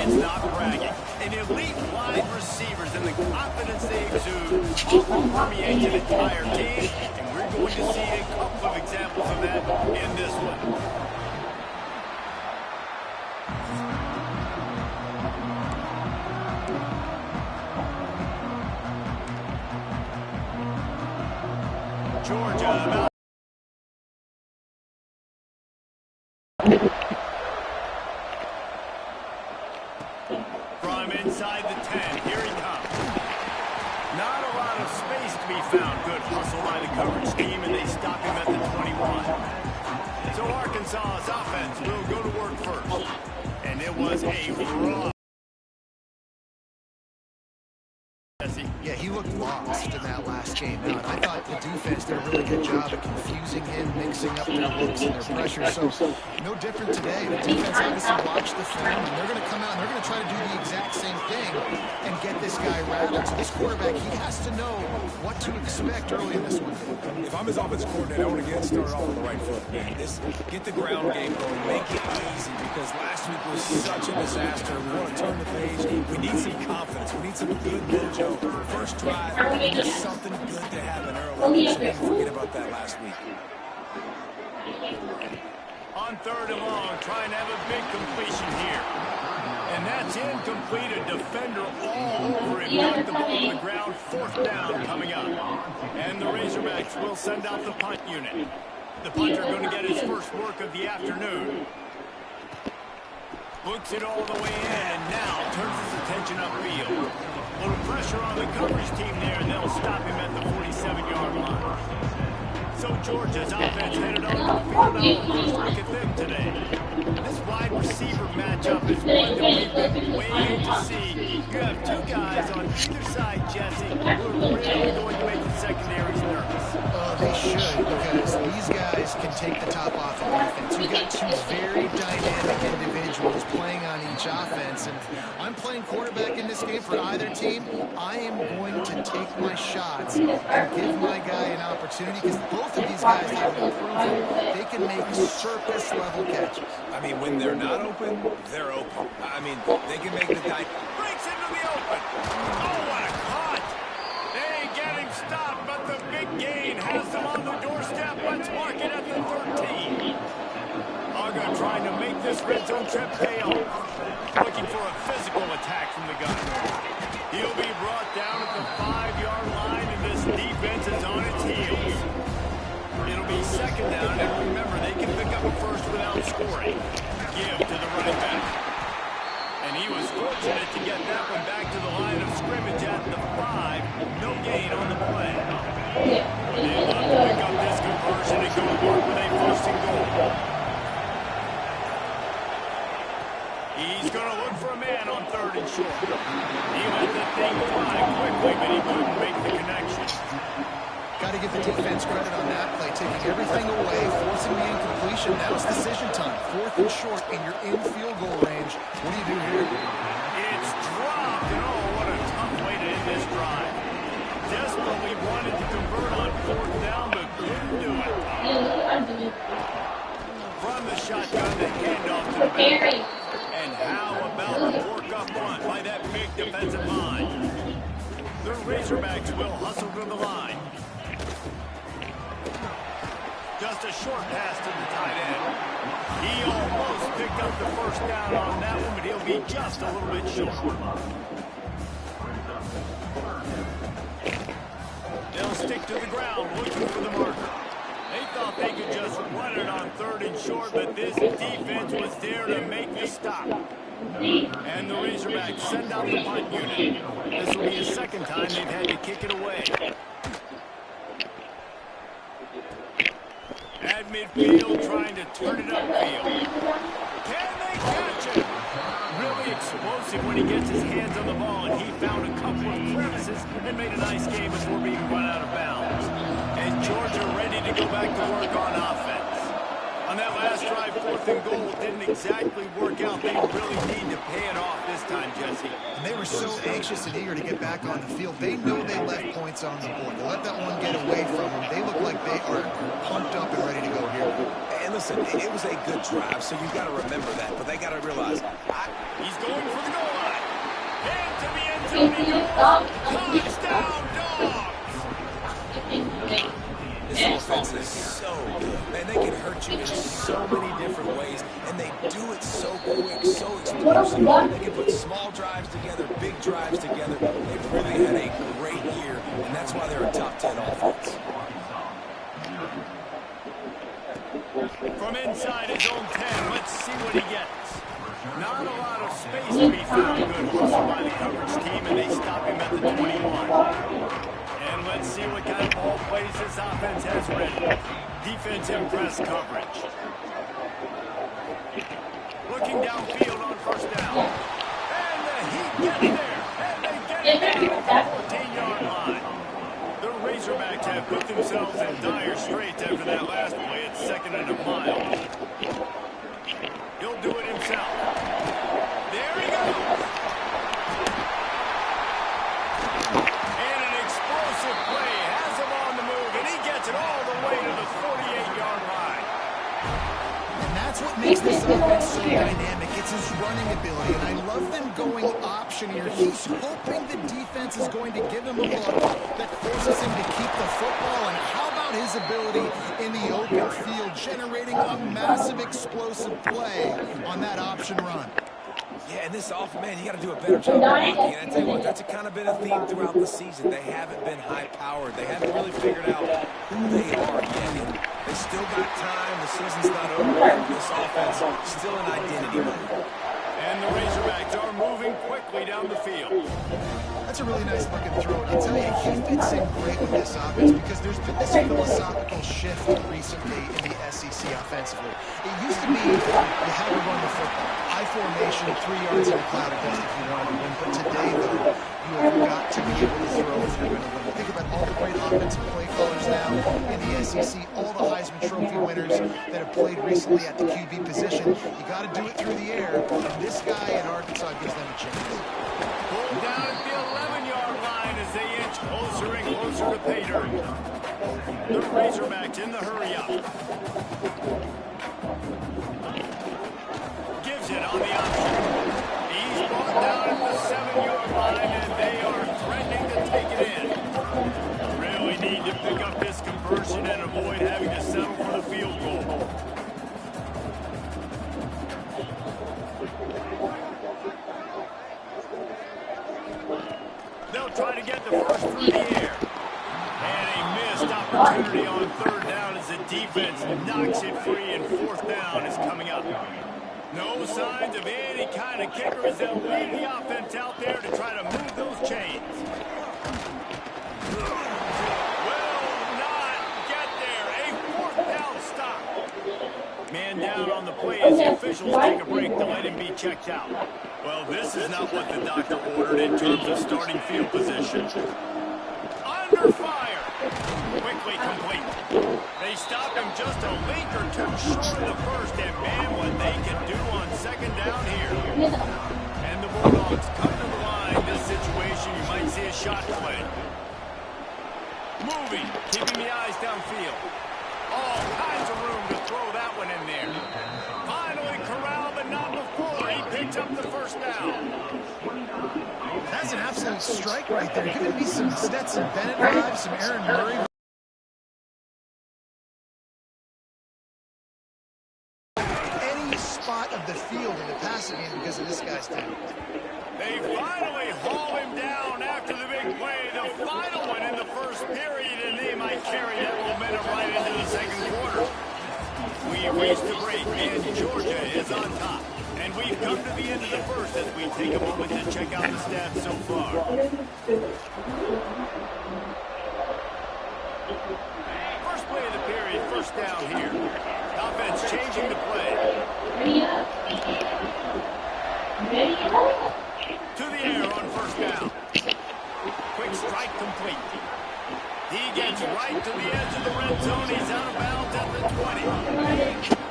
It's not bragging. An elite wide receivers and the confidence they exude often permeates an entire team, and we're going to see a couple of examples of that in this one. Georgia about from inside the 10. Here he comes. Not a lot of space to be found. Good hustle by the coverage team, and they stop him at the 21. So Arkansas's offense will go to work first. And it was a raw. Yeah, he looked lost in that last game out. I thought the defense did a really good job of confusing him, mixing up their looks and their pressure. So, no different today. The defense obviously watched the film, and they're going to come out and they're going to try to do the exact same thing and get this guy rattled. So this quarterback, he has to know what to expect early in this one. If I'm his offensive coordinator, I want to get started off on the right foot, man. Get the ground game going, make it easy, because last week was such a disaster. We want to turn the page. We need some confidence. We need some good mojo. First drive, just something good to happen early. So don't forget about that last week. On 3rd and long, trying to have a big completion here. And that's incomplete. A defender all over him. Knocked the ball on the ground. 4th down coming up. And the Razorbacks will send out the punt unit. The punter going to get his first work of the afternoon. Looks it all the way in, and now turns his attention upfield. A little pressure on the coverage team there, and they'll stop him at the 47-yard line. So Georgia's offense headed on the field. Now first look at them today. This wide receiver matchup is one that we've been waiting to see. You have two guys on either side, Jesse, who are really going to make the secondaries nervous. They should, because these guys can take the top off of defense. You've got two very dynamic individuals playing on each offense, and I'm playing quarterback in this game for either team. I am going to take my shots and give my guy an opportunity, because both of these guys have proven they can make circus-level catches. I mean, when they're not open, they're open. I mean, they can make the guy. Breaks into the open. Oh, what a cut. They ain't getting stopped, but the big gain has them on the doorstep. Let's mark it at the 13. Uga trying to make this red zone trip pay off. Looking for a physical attack from the gun. He'll be brought down at the 5-yard line, and this defense is on its heels. It'll be 2nd down, and remember, they can pick up a first without scoring. Give to the running back. And he was fortunate to get that one back to the line of scrimmage at the 5. No gain on the play. They want to pick up this conversion and go to work with a 1st and goal. He's going to look for a man on 3rd and short. He let the thing fly quickly, but he couldn't make the connection. Got to give the defense credit on that play, taking everything away, forcing the incompletion. Now it's decision time. 4th and short, and you're in field goal range. What do you do here? It's dropped, and oh, what a tough way to end this drive. Desperately wanted to convert on 4th down, but couldn't do it. From the shotgun, the handoff to the back. And how about the work up front by that big defensive line? The Razorbacks will hustle to the line. Just a short pass to the tight end. He almost picked up the 1st down on that one, but he'll be just a little bit short. They'll stick to the ground, looking for the marker. They thought they could just run it on 3rd and short, but this defense was there to make the stop. And the Razorbacks send out the punt unit. This will be the 2nd time they've had to kick it away. At midfield, trying to turn it upfield. Can they catch it? Really explosive when he gets his hands on the ball, and he found a couple of crevices and made a nice game before being run out of bounds. And Georgia ready to go back to work on offense. On that last drive, 4th and goal didn't exactly work out. They really need to pay it off this time, Jesse. And they were so anxious and eager to get back on the field. They know they left points on the board. To let that one get away from them, they look like they are pumped up and ready to go here. And the listen, it was a good drive, so you've got to remember that. But they got to realize, he's going for the goal line. Into the end zone he goes. Touchdown, Dogs! This offense is so good. Man, they can hurt you in so many different ways, and they do it so quick, so explosive. They can put small drives together, big drives together. They've really had a great year, and that's why they're a top 10 offense. From inside his own 10, let's see what he gets. Not a lot of space to be found. Good hustle by the coverage team, and they stop him at the 21. And let's see what kind of ball plays this offense has ready. Defensive press coverage. Looking downfield on first down. And the Heat get there. And they get it down at the 14-yard line. The Razorbacks have put themselves in dire straits after that last play. It's 2nd and a mile. He'll do it himself. There he goes. And an explosive play has him on the move, and he gets it all the way to the 48-yard line. And that's what makes this offense so dynamic. It's his running ability, and I love them going option here. He's hoping the defense is going to give him a look that forces him to keep the football. And how about his ability in the open field, generating a massive explosive play on that option run? Yeah, and this offense, man, you got to do a better job of blocking. And I tell you what, that's kind of been a theme throughout the season. They haven't been high-powered. They haven't really figured out who they are yet. And they still got time. The season's not over yet. This offense still an identity mode. And the Razorbacks are moving quickly down the field. That's a really nice looking throw. I tell you, he fits in great with this offense because there's been this philosophical shift recently in the SEC offensively. It used to be you had to run the football. High formation, 3 yards in a cloud of dust if you wanted to win. But today, though, you have got to be able to throw if you're going to win. Think about all the great offensive play callers now in the SEC, all the Heisman Trophy winners that have played recently at the QB position. You got to do it through the air, and this guy at Arkansas gives them a chance. Pulled down at the 11-yard line as they inch closer and closer to pay dirt. The Razorbacks in the hurry-up. Gives it on the option. He's brought down at the 7-yard line, and they are threatening to take it in. Really need to pick up this conversion and avoid having to settle for the field goal. They'll try to get the first through the air. And a missed opportunity on 3rd down as the defense knocks it free, and 4th down is coming up. No signs of any kind of kicker as they'll lead the offense out there to try to move those chains. Will not get there. A 4th down stop. Man down on the play as the officials take a break to let him be checked out. Well, this is not what the doctor ordered in terms of starting field position. Under fire. Quickly complete. They stop him just a link or two short of the first, and man, what they can do on 2nd down here. And the Bulldogs come to the line. This situation, you might see a shot play. Moving, keeping the eyes downfield. All kinds of room to throw that one in there. Finally corralled, but not before he picks up the 1st down. That's an absolute strike right there. Giving me some Stetson Bennett vibes, some Aaron Murray. Any spot of the field in the passing game because of this guy's talent. They finally haul him down after the big play. The final one in the 1st period, and they might carry that momentum right into the 2nd quarter. We reached the break, and Georgia is on top. And we've come to the end of the 1st as we take a moment to check out the stats so far. First play of the period, 1st down here. Offense changing the play. To the air on 1st down. Quick strike complete. He gets right to the edge of the red zone. He's out of bounds at the 20.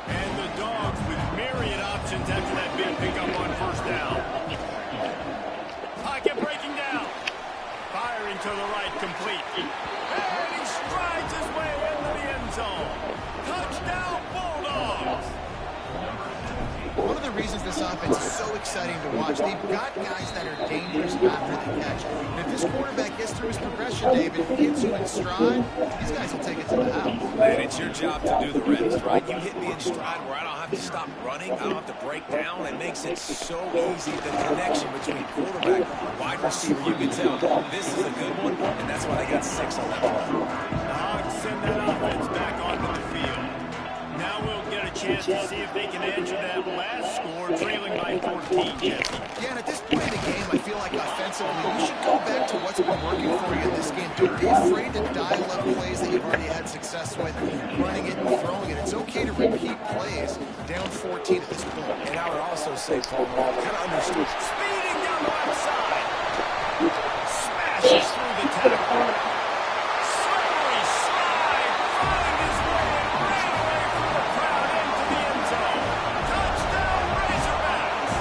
And the Dogs with myriad options after that big pickup on 1st down. Pocket breaking down. Firing to the right, complete. And he strides his way into the end zone. Touchdown, Bulldogs! the reasons this offense is so exciting to watch. They've got guys that are dangerous after the catch. And if this quarterback gets through his progression, David, hits you in stride, these guys will take it to the house. Man, it's your job to do the rest, right? You hit me in stride where I don't have to stop running. I don't have to break down. It makes it so easy. The connection between quarterback and wide receiver, you can tell this is a good one, and that's why they got 6 on that play. The Hogs send that offense back onto the field. Now we'll get a chance to see if they can answer that last score, trailing by 14, Jesse. Yeah, and at this point in the game, I feel like offensively, you should go back to what's been working for you in this game. Don't be afraid to dial up plays that you've already had success with, running it and throwing it. It's okay to repeat plays down 14 at this point. And I would also say, Paul, kind of understood. Speeding down the left side. Smashes through the tackle. Slippery slide. Finding his way and ran away from the crowd into the end zone. Touchdown, Razorbacks.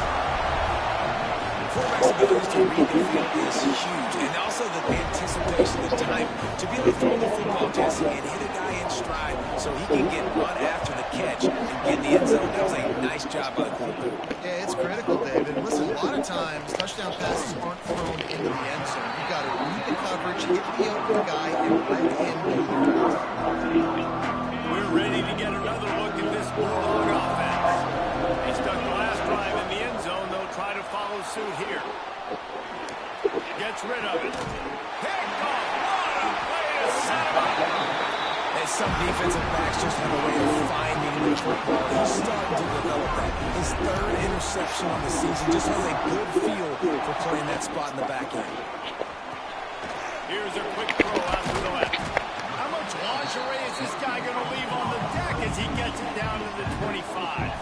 Quarterback's ability to read the field is huge. And also the anticipation, the time to be able to throw the football, Jesse, and hit a guy in stride so he can get run after the catch and get in the end zone. That was a nice job by the quarterback. Yeah, it's critical, David. Listen, a lot of times, touchdown passes aren't thrown into the end zone. You've got to read the coverage, hit the open guy, and let him do the rest. We're ready to get another look at this Bulldog offense. They stuck the last drive in the end zone. They'll try to follow suit here. Gets rid of it. Picked off. What a play to set him up. And some defensive backs just have a way of finding the football. He's starting to develop that. His 3rd interception on the season just has a good feel for playing that spot in the back end. Here's a quick throw out to the left. How much lingerie is this guy going to leave on the deck as he gets it down to the 25?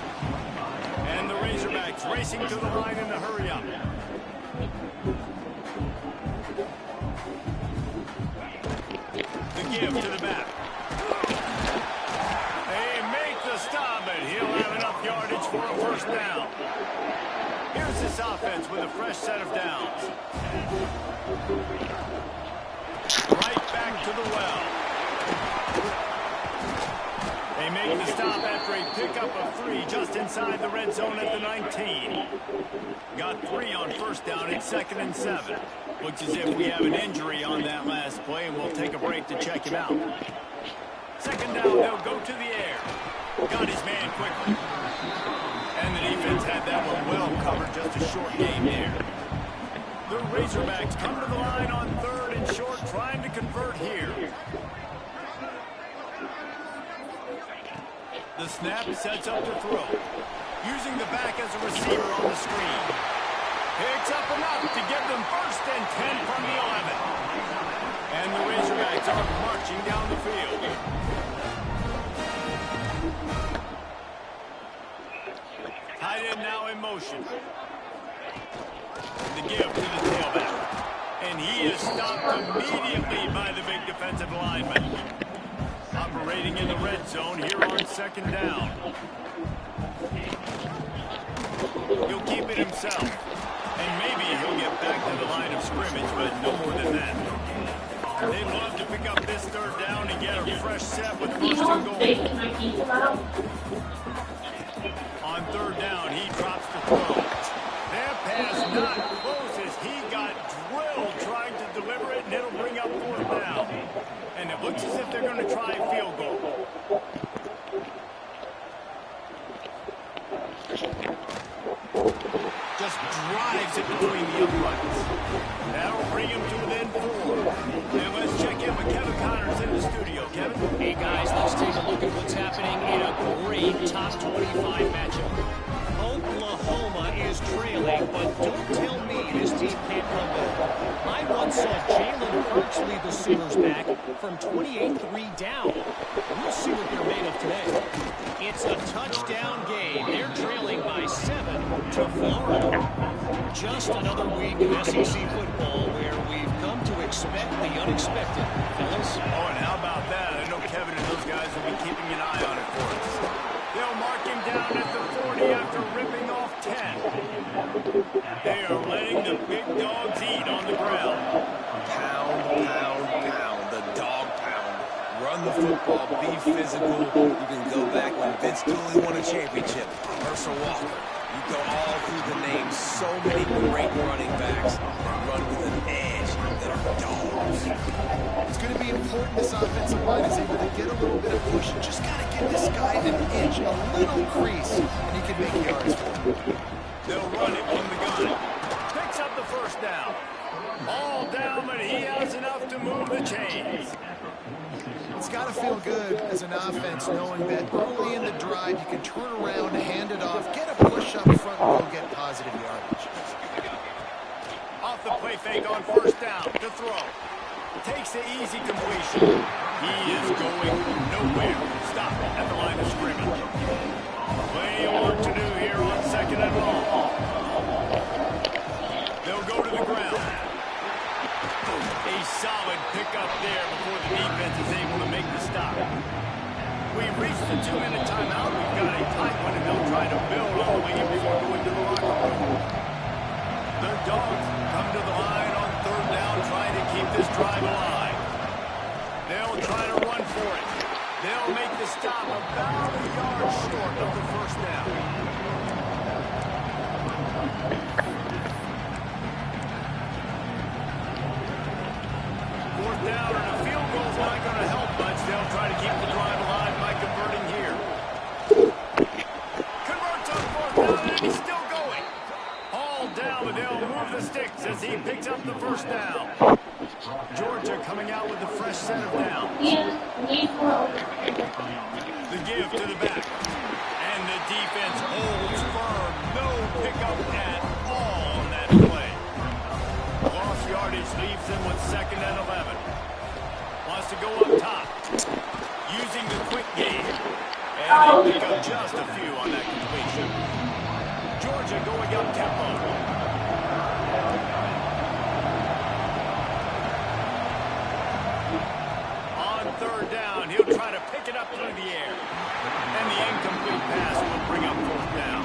And the Razorbacks racing to the line in a hurry up. The give to the back. They make the stop, and he'll have enough yardage for a first down. Here's this offense with a fresh set of downs. Right back to the well. They make the stop after a pickup of 3 just inside the red zone at the 19. Got 3 on first down. It's 2nd and 7. Looks as if we have an injury on that last play, and we'll take a break to check him out. 2nd down, they'll go to the air. Got his man quickly. And the defense had that one well covered, just a short game there. The Razorbacks come to the line on 3rd and short, trying to convert here. The snap sets up to throw. Using the back as a receiver on the screen. Picks up enough to give them 1st and 10 from the 11. And the Razorbacks are marching down the field. Tight end now in motion. The give to the tailback. And he is stopped immediately by the big defensive lineman. Operating in the red zone here on 2nd down. He'll keep it himself. And maybe he'll get back to the line of scrimmage, but no more than that. They'd love to pick up this 3rd down and get a fresh set with 1st and goal. On 3rd down, he drops the throw. That pass not close as he got drilled trying to deliver it, and it'll bring up 4th down. And it looks as if they're going to try a field goal. Just drives it between the uprights. That'll bring him to within 4. And let's check in with Kevin Connors in the studio. Kevin? Hey guys, let's take a look at what's happening in a great top 25 matchup. Oklahoma is trailing, but don't tell me this team can't run well. I once saw Jalen Hurts lead the Sooners back from 28-3 down. We'll see what they're made of today. It's a touchdown game. They're trailing by 7 to Florida. Just another week of SEC football where we've come to expect the unexpected. Fellas? Oh, and how about that? I know Kevin and those guys will be keeping an eye on it for us. They'll mark him down at the 40 after ripping off 10. They are letting the big dogs eat on the ground. Pound, pound, pound. The dog pound. Run the football. Be physical. You can go back when Vince Dooley won a championship. Herschel Walker. You go all through the names. So many great running backs that run with an edge that are dogs. It's going to be important this offensive line is able to get a little bit of push. Just got to give this guy an inch, a little crease, and he can make yards for him. They'll run it from the gun. Picks up the first down. All down, but he has enough to move the chains. It's got to feel good as an offense knowing that early in the drive you can turn around, hand it off, get a push up front, and go get positive yardage. Off the play fake on first down to throw. Takes the easy completion. He is going nowhere. Stop it at the line of scrimmage. Plenty of work to do here on second and long. They'll go to the ground. A solid pickup there before the defense is able to make the stop. We've reached the 2-minute timeout. We've got a tight one, and they'll try to build on the lead before going to the locker room. The Dogs come to the line on third down, trying to keep this drive alive. They'll try to run for it. They'll make the stop about a yard short of the first down. Fourth down and a field goal is not going to help much. They'll try to keep the drive alive by converting here. Converts on fourth down, and he's still going. All down, but they'll move the sticks as he picks up the first down. Georgia coming out with a fresh set of downs. The give to the back. And the defense holds firm. No pickup at all on that play. Lost yardage leaves them with 2nd and 11. Wants to go up top. Using the quick game. And they pick up just a few on that completion. Georgia going up tempo. Third down, he'll try to pick it up through the air. And the incomplete pass will bring up fourth down.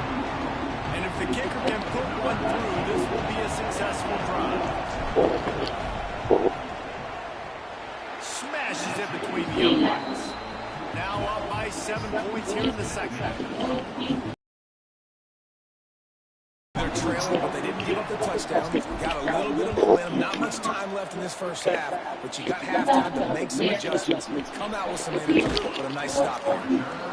And if the kicker can put one through, this will be a successful drive. Smashes it between the uprights. Now up by 7 points here in the second. They're trailing, but they didn't give up the touchdown. Got a little bit of momentum. Not much time left in this first half, but you got halftime to make some adjustments. Come out with some energy, but a nice stop here.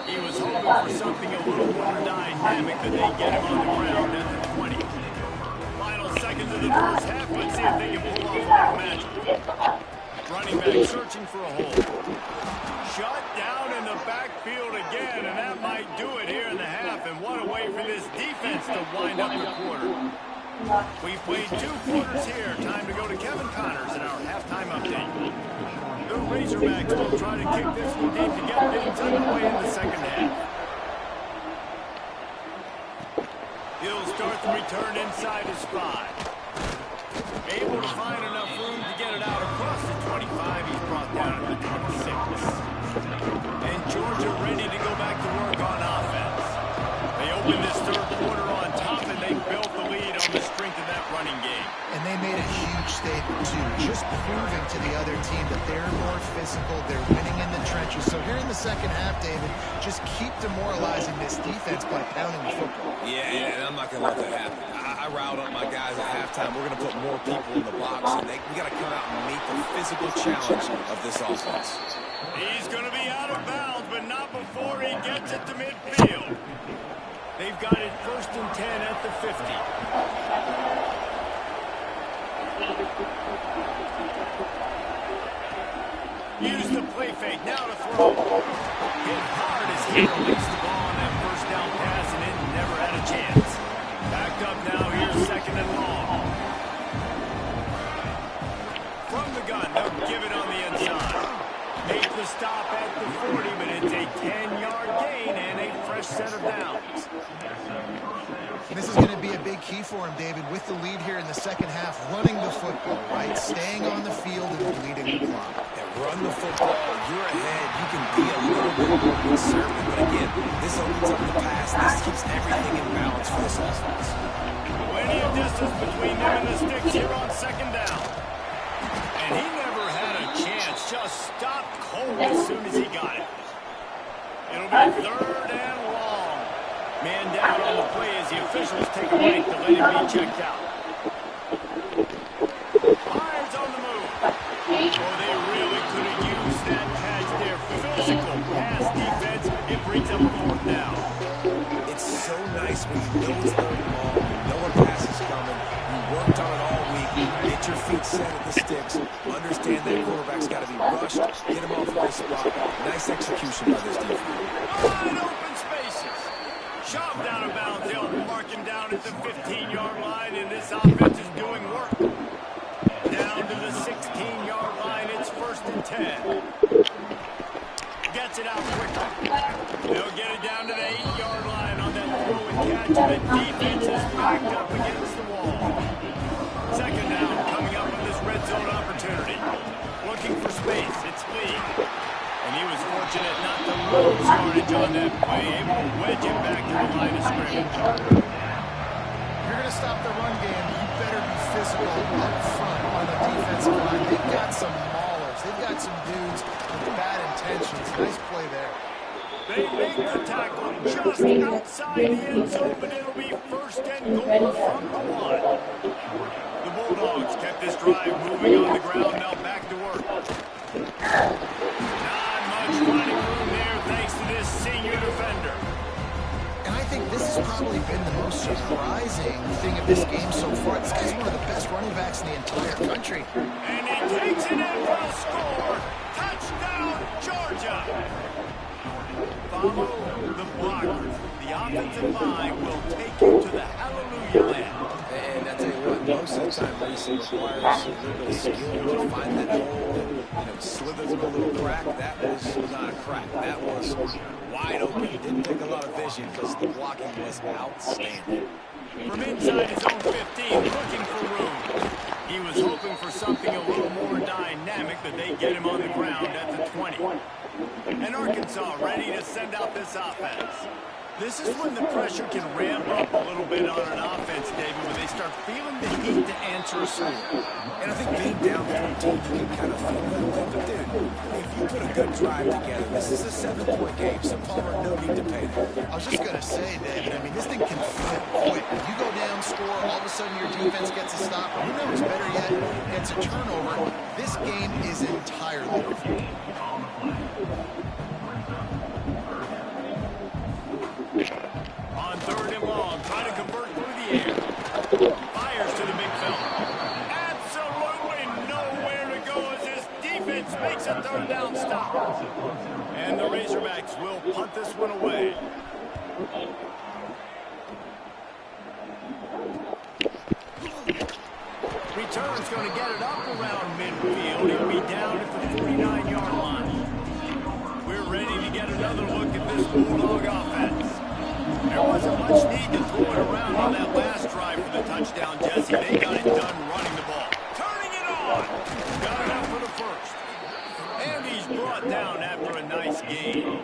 He was hoping for something a little more dynamic, but they get him on the ground at the 20. Final seconds of the first half. Let's see if they can pull off a little magic. Running back searching for a hole. Shut down in the backfield again, and that might do it here in the half. And what a way for this defense to wind up the quarter. We've played 2 quarters here. Time to go to Kevin Connors in our halftime update. The Razorbacks will try to kick this one deep to get things underway in the second half. He'll start the return inside his 5. Able to find enough room to get it out across the 25. He's brought down at the 26. And Georgia ready to go back to work on offense. They open this third quarter on top, and they built the lead on the strength of that running game. And they made a huge statement, too, just proving to the other team that they're more physical, they're winning in the trenches. So here in the second half, David, just keep demoralizing this defense by pounding the football. Yeah, and I'm not going to let that happen. I riled up my guys at halftime. We're going to put more people in the box, and we got to come out and meet the physical challenge of this offense. He's going to be out of bounds, but not before he gets it to midfield. They've got it 1st and 10 at the 50. Use the play fake now to throw. Hit hard as he released the ball on that first down pass, and it never had a chance. Backed up now, here's 2nd and long. From the gun, they'll give it on the inside. Make the stop at the 40, but it's a 10-yard gain and a fresh set of downs. And this is going to be a big key for him, David, with the lead here in the second half, running the football, right? Staying on the field and leading the clock. Yeah, run the football. You're ahead. You can be a little bit more conservative. But again, this opens up the pass. This keeps everything in balance for this offense. Plenty of distance between them and the sticks here on 2nd down. And he never had a chance. Just stopped cold as soon as he got it. It'll be 3rd and long. Man down on the play as the officials take a break to let him be checked out. Irons on the move. Oh, they really could have used that catch there. Physical pass defense. It brings up a fourth down. It's so nice when you know it's third and long, you know a pass is coming, you worked on it all week, get your feet set at the sticks, understand that quarterback's got to be rushed, get him off of his spot. Nice execution by this defense. Wide open spaces. Shoved out of bounds. They'll mark him down at the 15-yard line, and this offense is doing work. Down to the 16-yard line. It's 1st and 10. Gets it out quickly. They'll get it down to the 8-yard line on that throw and catch. The defense is backed up against the wall. 2nd down coming up with this red zone opportunity. Looking for space. It's Lee. And he was fortunate not to lose yardage on that play. Able to wedge him back to the line of scrimmage. If you're going to stop the run game, you better be physical up front on the defensive line. They've got some maulers. They've got some dudes with bad intentions. Nice play there. They make the tackle just outside the end zone, but it'll be 1st and goal from the 1. The Bulldogs kept this drive moving on the ground. Now back to work. Not much running room there thanks to this senior defender. And I think this has probably been the most surprising thing of this game so far. This guy's one of the best running backs in the entire country. And he takes it in for a score. Touchdown, Georgia. Follow the blockers. The offensive line will take you to the hallelujah land. And I tell you what, most of the time racing requires a little bit of skill to find that hole and, slither through a little crack. That was not a crack. That was wide open. It didn't take a lot of vision because the blocking was outstanding. From inside his own 15, looking for room. He was hoping for something a little more dynamic, but they get him on the ground at the 20. And Arkansas ready to send out this offense. This is when the pressure can ramp up a little bit on an offense, David, when they start feeling the heat to answer a score. And I think being down 14, you can kind of feel that. But, dude, if you put a good drive together, this is a 7-point game, so Palmer, no need to pay that. I was just going to say, David, I mean, this thing can flip quick. If you go down, score, all of a sudden your defense gets a stop. Who knows, better yet, gets a turnover. This game is entirely different. On 3rd and long, trying to convert through the air. Fires to the big fella. Absolutely nowhere to go as this defense makes a 3rd down stop. And the Razorbacks will punt this one away. Return's going to get it up around midfield. He'll be down at the 49-yard line. We're ready to get another look at this Bulldog offense. There wasn't much need to throw it around on that last drive for the touchdown, Jesse. They got it done running the ball. Turning it on. Got it up for the 1st. And he's brought down after a nice gain.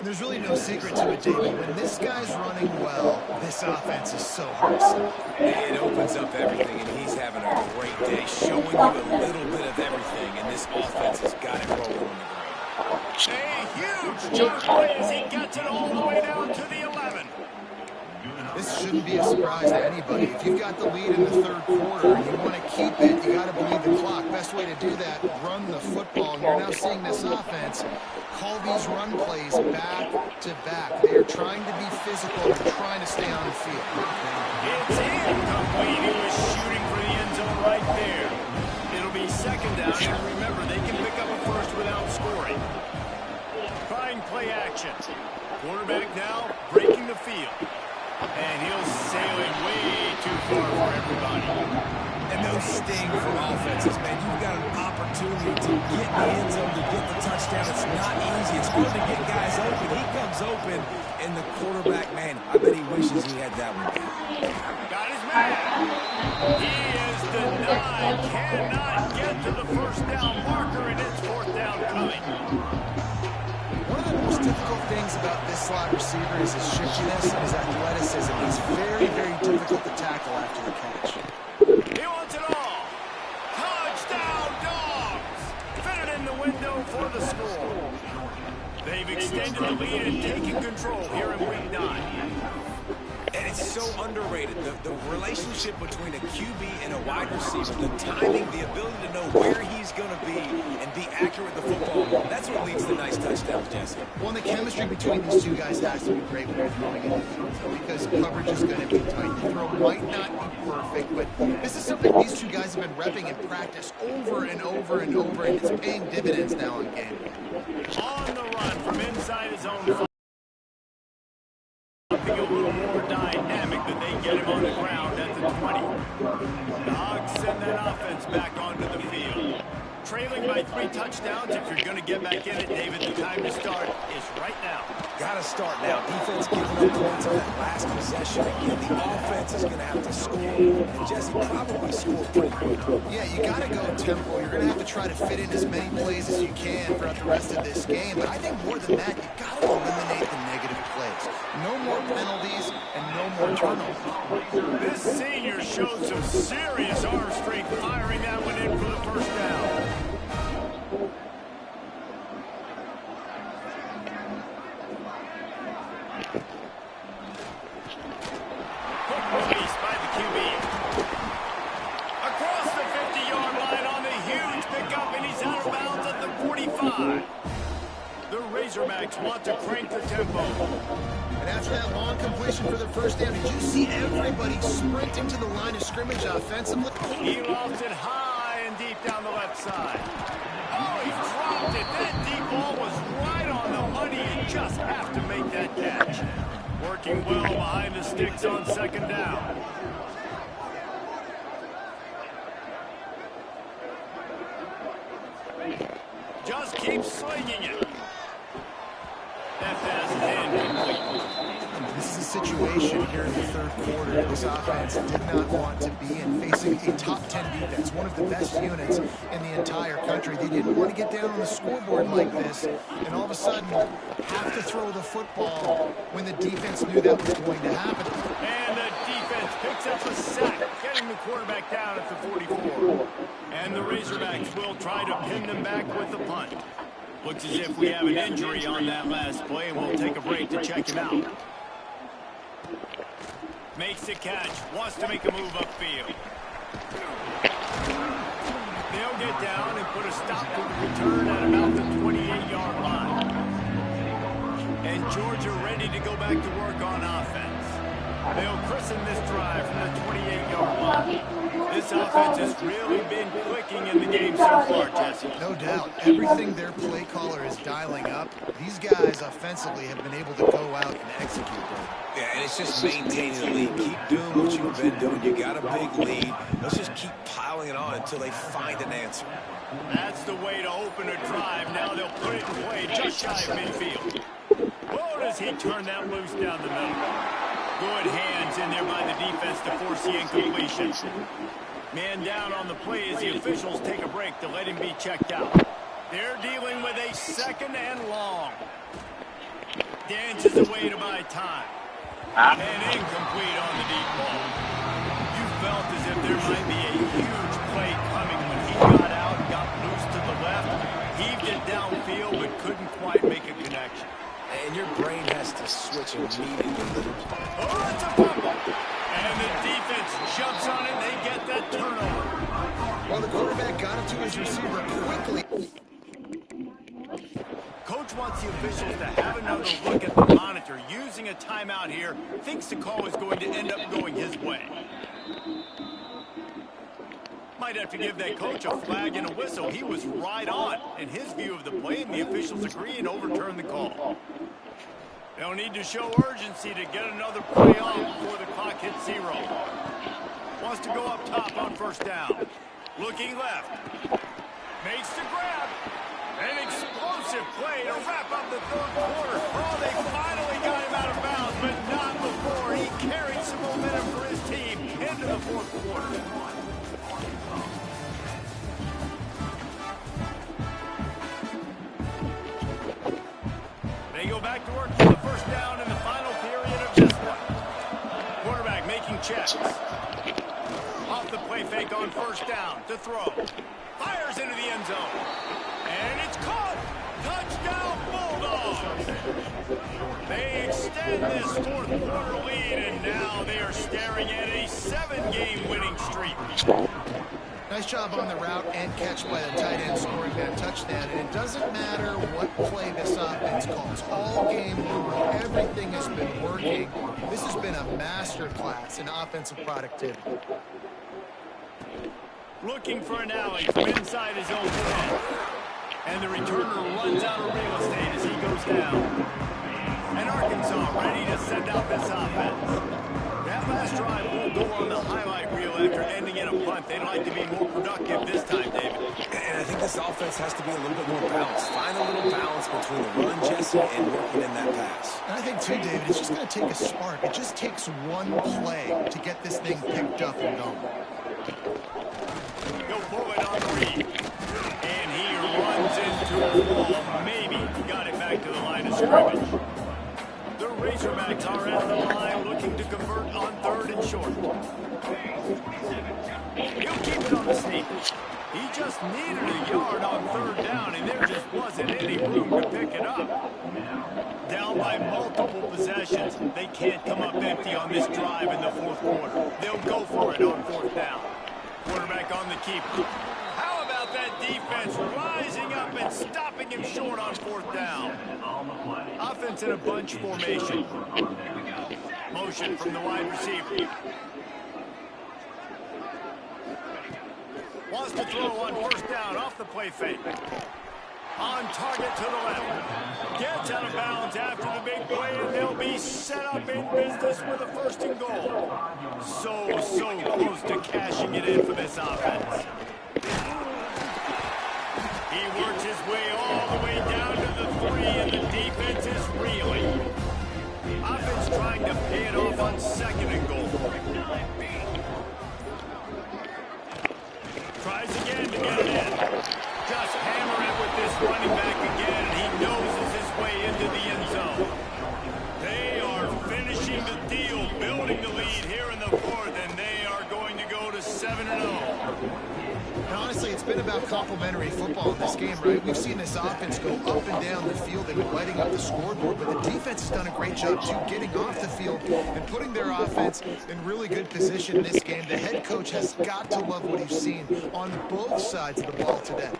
There's really no secret to it, David. When this guy's running well, this offense is so hard to stop. It opens up everything, and he's having a great day, showing you a little bit of everything, and this offense has got it rolling on the ground. A huge jump play as he gets it all the way down to the 11. This shouldn't be a surprise to anybody. If you've got the lead in the 3rd quarter and you want to keep it, you got to bleed the clock. Best way to do that, run the football. And you're now seeing this offense call these run plays back to back. They are trying to be physical and trying to stay on the field. It's incomplete. He was shooting for the end zone right there. It'll be 2nd down, and remember, they can pick up a 1st without scoring. Trying play action. Quarterback now breaking the field. And he'll sail it way too far for everybody. And those sting for offenses, man. You've got an opportunity to get in the end zone, to get the touchdown. It's not easy. It's hard to get guys open. He comes open, and the quarterback, man, I bet he wishes he had that one. Got his man. He is denied. Cannot get to the 1st down marker, and it's 4th down coming. One of the most difficult things about this slot receiver is his shiftiness and his athleticism. He's very, very difficult to tackle after the catch. He wants it all. Touchdown, Dogs. Fit it in the window for the score. They've extended the lead and taken control here in week 9. And it's so underrated. The relationship between a QB and a wide receiver, the timing, the ability to know where he's going to be and be accurate with the football, that's what leads to nice touchdowns, Jesse. Well, the chemistry between these two guys has to be great when they're throwing in the field because coverage is going to be tight. The throw might not be perfect, but this is something these two guys have been repping in practice over and over and over, and it's paying dividends now in game. On the run from inside his own. A little more dynamic than they get him on the ground at the 20. Dogs send that offense back onto the field. Trailing by 3 touchdowns, if you're going to get back in it, David, the time to start is right now. Got to start now. Defense giving up points on that last possession. Again, the offense is going to have to score. And Jesse probably score pretty quick. Yeah, you got to go tempo. You're going to have to try to fit in as many plays as you can throughout the rest of this game. But I think more than that, you got to eliminate the negative plays. No more penalties and no more turnovers. This senior showed some serious arm strength firing that one in for the first down. Quick release by the QB. Across the 50-yard line on the huge pickup, and he's out of bounds at the 45. The Razorbacks want to crank the tempo. And after that long completion for the first down, did you see everybody sprinting to the line of scrimmage offensively? He lofts it high and deep down the left side. Oh, he dropped it. That deep ball was right on the money. You just have to make that catch. Working well behind the sticks on second down. Just keep slinging it. That pass is incomplete. This is a situation here in the third quarter this offense did not want to be in, facing a top 10 defense, one of the best units in the entire country. They didn't want to get down on the scoreboard like this and all of a sudden have to throw the football when the defense knew that was going to happen. And the defense picks up a sack, getting the quarterback down at the 44. And the Razorbacks will try to pin them back with the punt. Looks as if we have an injury on that last play, and we'll take a break to check him out. Makes the catch, wants to make a move upfield. They'll get down and put a stop to the return at about the 28-yard line. And Georgia ready to go back to work on offense. They'll christen this drive from the 28-yard line. This offense has really been clicking in the game so far, Jesse. No doubt. Everything their play caller is dialing up, these guys offensively have been able to go out and execute them. Yeah, and it's just maintaining the lead. Keep doing what you've been doing. You got a big lead. Let's just keep piling it on until they find an answer. That's the way to open a drive. Now they'll put it in play just shy of midfield. Whoa, does he turn that loose down the middle? Good hands in there by the defense to force the incompletion. Man down on the play as the officials take a break to let him be checked out. They're dealing with a second and long. Dances away to buy time. And incomplete on the deep ball. You felt as if there might be a huge play coming when he got out, got loose to the left, heaved it downfield, but couldn't quite make a connection. And your brain has to switch immediately. Oh, it's a fumble. And the defense jumps on it. They get that turnover. Well, the quarterback got it to his receiver quickly. Coach wants the officials to have another look at the monitor. Using a timeout here, thinks the call is going to end up going his way. Might have to give that coach a flag and a whistle. He was right on in his view of the play, and the officials agree and overturn the call. They'll need to show urgency to get another play off before the clock hits 0. Wants to go up top on first down. Looking left. Makes the grab. An explosive play to wrap up the third quarter. Oh, they finally got him out of bounds, but not before he carried some momentum for his team into the fourth quarter. They go back to work for the first down in the final period of this one. Quarterback making checks. Off the play fake on first down to throw. Fires into the end zone. And it's caught. Touchdown Bulldogs! They extend this fourth quarter lead, and now they are staring at a 7-game winning streak. Nice job on the route and catch by the tight end scoring that touchdown. And it doesn't matter what play this offense calls. All game long, everything has been working. This has been a masterclass in offensive productivity. Looking for an alley from inside his own 10. And the returner runs out of real estate as he goes down. And Arkansas ready to send out this offense. That last drive will go on the highlight reel after ending in a punt. They'd like to be more productive this time, David. And I think this offense has to be a little bit more balanced. Find a little balance between the run, Jesse, and working in that pass. And I think, too, David, it's just going to take a spark. It just takes one play to get this thing picked up and going. He'll pull it on the read. And he runs into a wall. Maybe got it back to the line of scrimmage. The Razorbacks are at the line looking to convert on 3rd and short. He'll keep it on the sneak. He just needed a yard on 3rd down, and there just wasn't any room to pick it up. Down by multiple possessions. They can't come up empty on this drive in the 4th quarter. They'll go for it on 4th down. Quarterback on the keeper. How about that defense rising up and stopping him short on 4th down? Offense in a bunch formation. Motion from the wide receiver. Wants to throw on 1st down off the play fake. On target to the left. Gets out of bounds after the big play, and they'll be set up in business with a 1st and goal. So close to cashing it in for this offense. He works his way all the way down to the 3, and the defense is reeling. Offense trying to pay it off on 2nd and goal. Tries again to get it in. Just hammer it with this running back again, and he noses his way into the end zone. They are finishing the deal, building the lead here in the 4th, and they are going to go to 7-0. And honestly, it's been about complementary football in this game, right? We've seen this offense go up and down the field. They've been lighting up the scoreboard, but the defense has done a great job, too, getting off the field and putting their offense in really good position in this game. The head coach has got to love what he's seen on both sides of the ball today.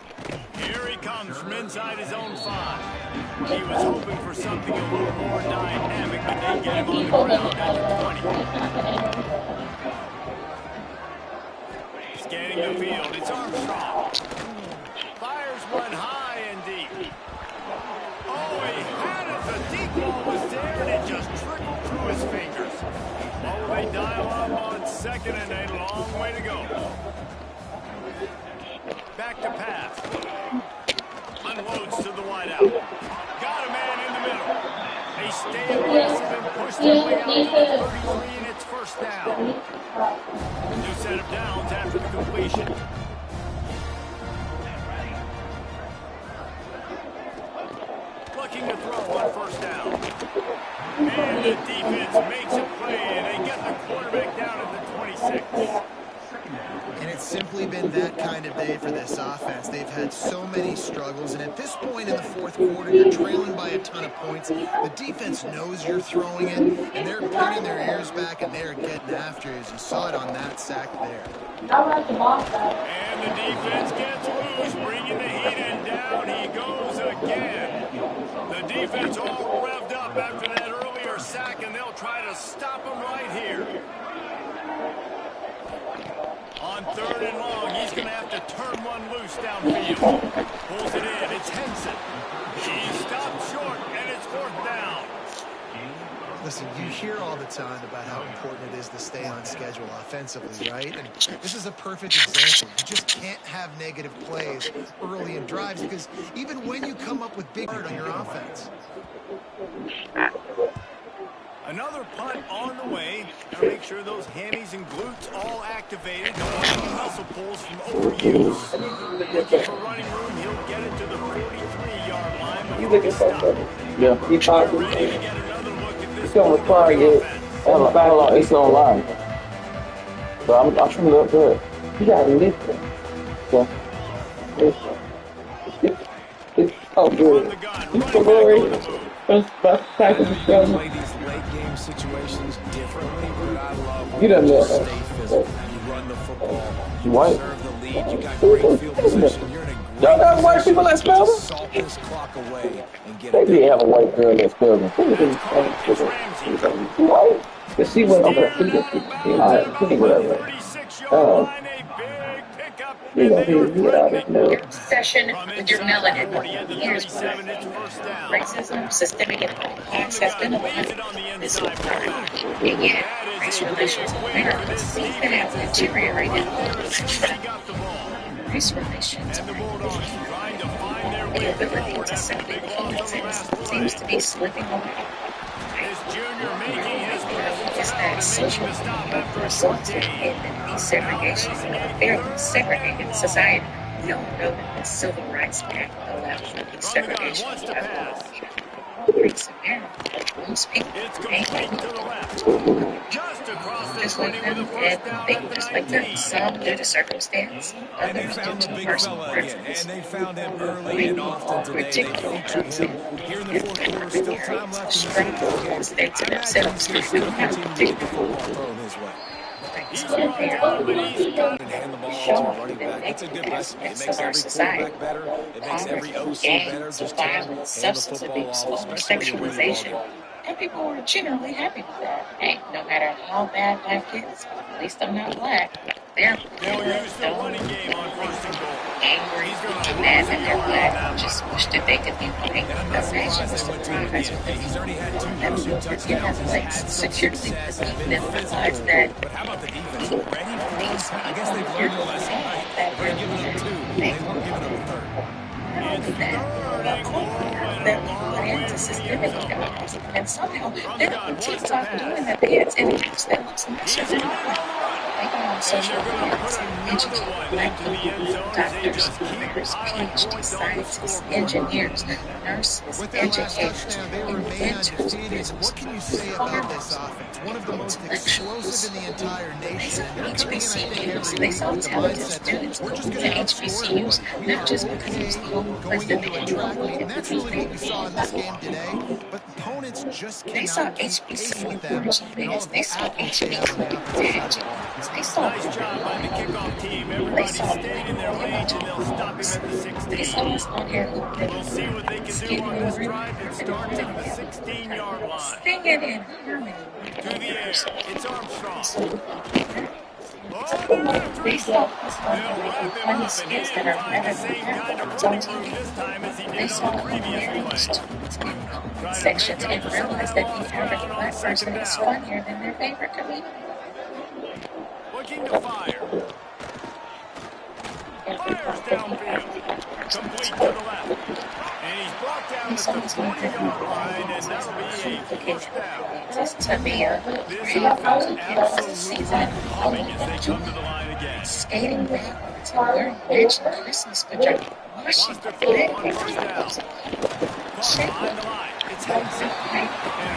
Here he comes from inside his own 5. He was hoping for something a little more dynamic, but they get him on the ground at the 20. Scanning the field, it's Armstrong. Fires one high and deep. Oh, he had it. The deep ball was there, and it just trickled through his fingers. Oh, they dial up on 2nd, and a long way to go. Back to pass. Unloads to the wideout. Got a man in the middle. They stay aggressive and push their way out to the 33, and it's 1st down. New set of downs after the completion. Looking to throw on 1st down. And the defense makes a play, and they get the quarterback down at the 26. And it's simply been that kind of day for this offense. They've had so many struggles, and at this point in the 4th quarter, you're trailing by a ton of points. The defense knows you're throwing it, and they're turning their ears back, and they're getting after it, as you saw it on that sack there. And the defense gets loose, bringing the heat, and down he goes again. The defense all revved up after that earlier sack, and they'll try to stop him right here. On 3rd and long, he's going to have to turn one loose downfield. Pulls it in. It's Henson. He stopped short, and it's 4th down. Listen, you hear all the time about how important it is to stay on schedule offensively, right? And this is a perfect example. You just can't have negative plays early in drives because even when you come up with big hurt on your offense. Another punt on the way. Gotta make sure those hammies and glutes all activated. No muscle pulls from overuse. Looking for running room. He'll get it to the 43-yard line. You looking for something? Yeah. He talking. Ready to get another look at this. It's gonna require it. It's online. So I'm trying to look good. You gotta listen. So it's Oh, good. the gun, You running can back worry. on the move. First practice I is know you struggle. play these late game situations differently, but I love when You you done just that. stay physical. You run the football, you You white? preserve the lead, you got great field position, you're in a Y'all great got white people position that to spell them? salt this clock away and get it Maybe they done. have a white girl that spells them. It's caught. It's Ramsey. She white? Cause she went over Steered out of bounds at alright, about she the whatever. 36-yard line. A big pickup, You and know, they are you get out threatening. of there. Obsession From with your inside the melanin. 40 at the Here's why. 37, it's first down. Racism, systemic On inequalities the has been gun, alive leaves it on the this inside whole time. fullback. And yet, That is race a relations big in win for America this seem to defense have as they were deteriorated. right there as soon as he got the ball. Race relations And the are Bulldogs trying to find their the way ability forward to after the simply big loss on the last coexist seems to play. be slipping away. This junior making his presence Is felt that and social making the stop media after a short resulted gain. in the Now desegregation facing of a a fairly third and segregated long. society? No, no, the civil rights back allowed for From the gun, desegregation wants to of pass. race America. Most people It's ain't like complete to the left. Just across the just 20 like with a them, first and down they at the just like them. 19. Some due to circumstance, And they others due found the to big personal fella again, preference. and they found him early Many and often today. They featured him here in the fourth quarter. Still time left in this football game. I imagine he's going to still continue to get the football thrown his way. He's brought down, but he's got And it. hand the ball off to a running back. It's a good recipe. It makes every quarterback better. It makes every OC better. Just turn, hand the Substance football abuse, off, especially when you're winning ball sexualization. games. And people were generally happy with that. Hey, no matter how bad life gets, at least I'm not black. They're They'll use the running game on first and goal. angry, He's going to mad lose a that they're yard on black. that Just one. wish that they could be white. And I'm not Imagine surprised the they went to him surprise again. when He's already had 2 them rushing in touchdowns. that He's place had some securely success. because He's been them realize physical. that But how about the defense? Ready for him? I guess they've learned their lesson, right? They've already given up 2. They weren't giving up a third. It's third and goal and a long way from the end zone. and somehow From they the don't gun, wants to TikTok doing pass. that dance and it makes them look so much He's got it on the run. they go on And social they're going media to put another mention one black into the people, end zone as they doctors, just keep lawyers, piling PhD points on the scientists, scoreboard. engineers, nurses, With that last educators, touchdown, they remain inventors, undefeated. What can you say about this offense? One of the most explosive in the entire nation. And they're coming in, I think, every they week saw with the talented mindset students that we're just to going to outscore HBCUs, everybody. We not are just because it was okay the only place going that they into a could track go. meet. And that's really what we saw in this game today. But opponents just They saw cannot keep pace with HBCU them boards and all fans. of They the saw athletes they have on the offensive side of the ball. They saw Nice job by the kickoff team. Everybody stayed in their lanes, and they'll stop him at the They saw 16. us on here We'll see what they can do on this drive that starts at the 16-yard line. singing in harmony. To the air, it's Armstrong. Oh, they're after They him. saw us on They'll here wrap with him funny up, and he skits that didn't are find the better same kind of than running on room TV. this time as he They did saw on the us on previous here play. Try to sections make up and for some of realize that that lost the average ground on black person second is down. funnier than their favorite comedian. Looking to fire. Fires downfield. Complete to the left. And he's brought down at the 40-yard line, and that'll be a first down. Just to be a This offense absolutely humming as they come to the line again. skating backwards and wearing matching Christmas pajamas. Wants to throw on first down. Caught behind the line. It's Henson. And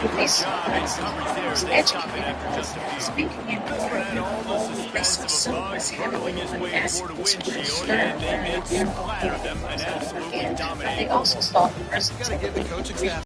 a good job in coverage there as they stop it after just a few. This one had all the suspense of a bug hurtling his way toward a windshield, and they did splatter them and absolutely dominate. They also saw the Got to give the coaching staff